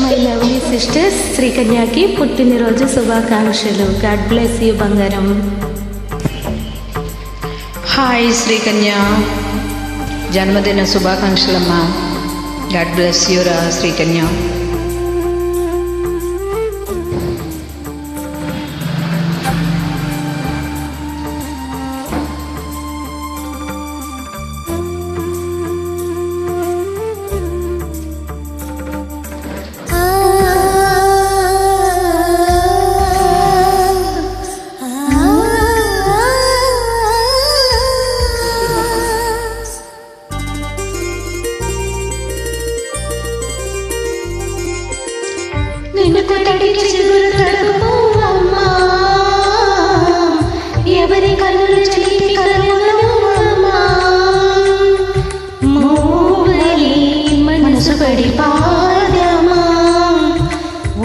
My lovely sisters, శ్రీకన్యకి పుట్టినరోజు శుభాకాంక్షలు. God bless you బంగారం. హాయ్ శ్రీకన్య, జన్మదిన శుభాకాంక్షలమ్మా. గాడ్ బ్లెస్ యూ రా శ్రీకన్య. నిన్ను కొట్టడికి చిగురు తడుపు అమ్మా, ఎవరి కళ్ళు చెలిపి కలవను అమ్మా. మోవలి మనసు పడి పాదమా,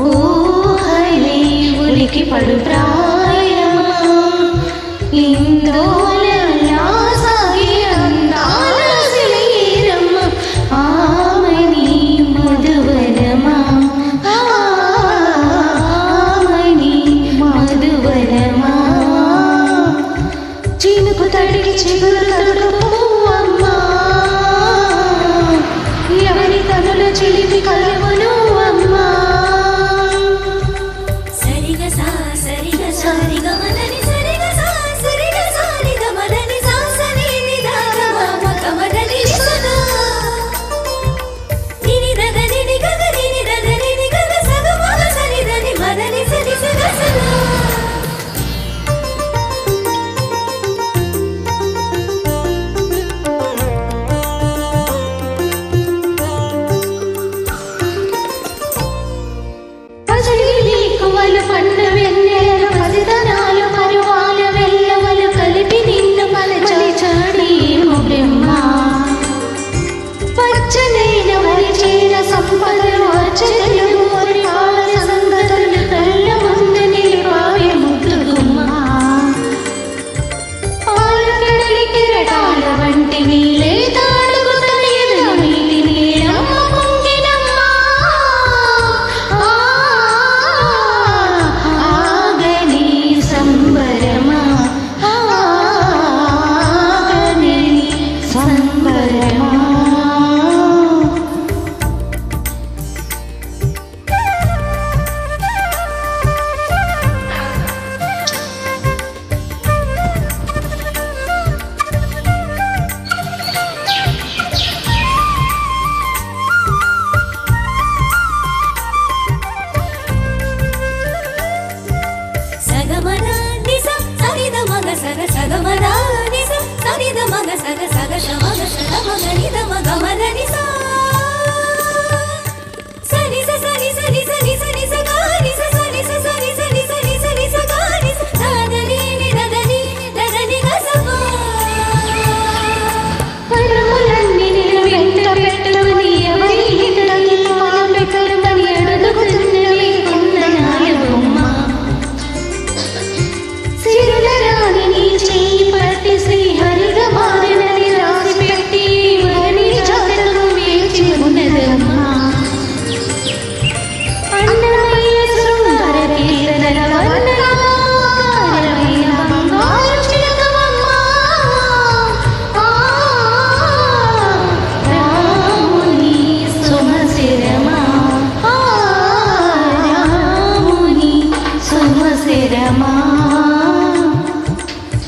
ఊహలి ఉలికి పడు ప్రాయమా. ఇందోలలా సాగి అందాల సిలీరమ్మ, ఆమని మధువనమా, చినుకు తడికి చిగురు తడుపు అమ్మా, ఎవరి కనుల చిలిపి కలవను అమ్మా. సరిగ సా సరిగ సారిగ మదని సరిగ సా సరిగ సారిగ మదని సా సని నిదాగ మమ కమదని సదా నిని దద నిని గగ నిని దద నిని గగ సగ మగ సని దని మదని సని సగ సదా. పజలికువలు పండ వెన్నెలలు పసితనాలు పరువాల వెల్లవలు కలిపి నిన్ను పలచాడి బ్రహ్మ. పచ్చనైన వరి చేర సంపదలు అర్చనలు కోరి పాల సంగతులు కళ్ళ ముందు నిలిపావే ముద్దు గుమ్మ. పాల కడలి కిరటాల వంటి నీలే తాడుగు తనయదు నీటి నీలమ్మ పొంగినమ్మ. ఆగని సంబరమా, ఆగని సంబరమా. సగమన నిస సనిద మగ సగ సగమన నిస సనిద మగ సగ సగ మగ సగ మగ నిద మగ మద నిస సని స సని సని సని సని స గా నిస సని స సని సని సని సని స గా నిస దదని ని దదని దదని గ స పా. కరుములన్నీ నిన్ను వెంట పెట్టుకుని ఎవరి హితకి పాలు కరుమని అడుగుతున్నవి కొందనాయ బొమ్మ. సిరుల రాణి నీ చేయి పట్టి శ్రీహరిగా మారినని రాసి పెట్టి వని జాతకు వేచి ఉన్నదమ్మా. అన్నమయ్య శృంగార కీర్తనల వర్ణనాకారమైన బంగారు చిలకవమ్మా. రాముని సుమశిరమా, రాముని సుమశిరమా.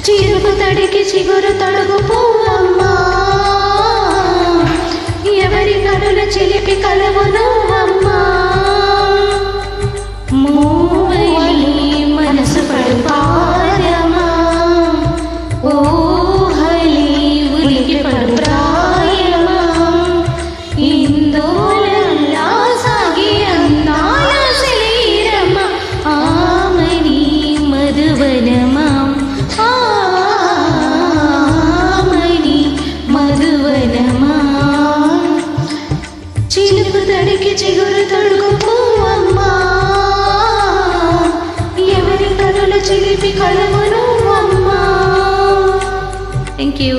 చిరుకు తడికి చిగురు తడుగు పువ్వమ్మా, ఎవరి కనుల చిలిపి కలవను అమ్మా. మూవలి మనసు పడు పాదమా, ఊహలి ఉలికి పడు ప్రాయమా. ఇందోలలా సాగి అందాల శరీరమ్మ, ఆమని మధువనమా, ఆమని మధువనమా. చిలుకు తడికి చిగురు తడుగు పువ్వమ్మా, ఎవరి కనుల చిలిపి కలవను అమ్మా. Thank you.